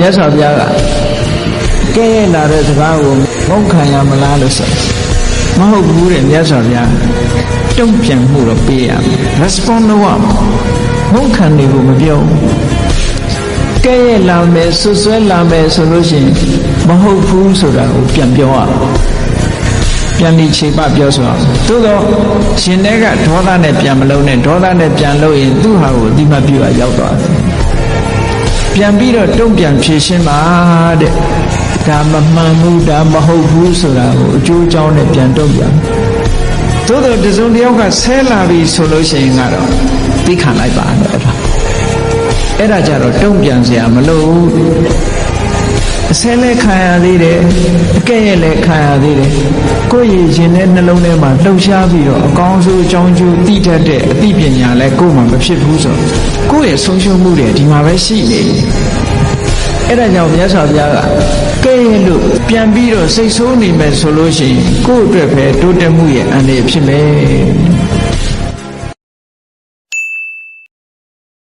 တ်စွာဘုရားကကဲလာတဲ့စကားကိုငုံခံရမလားလို့ဆိုမဟုတ်ဘူးတဲ့မြတ်စွာဘုရားတုံ့ပြန်မှုတော့ပေးရမယ် respond လုပ်ရမယ်ငုံခံနေဖို့မပြောကဲလာမယ်ဆွဆွဲလာမယ်ဆိုလို့ရှိရင်မဟုတ်ဘူးဆိုတာကိုပြန်ပြောရပြန်ပြီးခြေပပြောဆိုအောင်သို့တော့ရှင်တဲ့ကဒေါသနဲ့ပြန်မလုံးနဲ့ဒေါသနဲ့ပြန်လို့ရင်သူ့ဟာကိုအတိမတ်ပြုရရောက်သွားတယ်ပြန်ပြီးတော့တုံ့ပြန်ဖြေရှင်းပါတဲ့ဒါမမှန်ဘူးဒါမဟုတ်ဘူးဆိုတာကိုအကျိုးအကြောင်းနဲ့ပြန်တုံ့ပြန်သို့တော့တစုံတစ်ယောက်ကဆဲလာပြီဆိုလို့ရှိရင်ကတော့သိခံလိုက်ပါတဲ့အဲ့ဒါကြတော့တုံ့ပြန်စရာမလိုဘူးအဆဲလဲခံရသေးတယ်အကဲ့ရဲ့လဲခံရသေးတယ်ကိုယ့်ရဲ့ရင်ထဲနှလုံးထဲမှာလှုပ်ရှားပြီးတော့အကောင်းဆုံးအကြောင်းကျိုးသိတတ်တဲ့အသိပညာလဲကိုယ်မှမဖြစ်ဘူးဆိုကိုယ့်ရဲ့ဆုံးရှုံးမှုတွေဒီမှာပဲရှိနေတယ်အဲ့ဒါကြောင့်မြတ်စွာဘုရားကကဲ့ရဲ့လို့ပြန်ပြီးတော့စိတ်ဆိုးနေမယ်ဆိုလို့ရှိရင်ကိုယ့်အတွက်ပဲတိုးတက်မှုရဲ့အန္တရာယ်ဖြစ်မယ်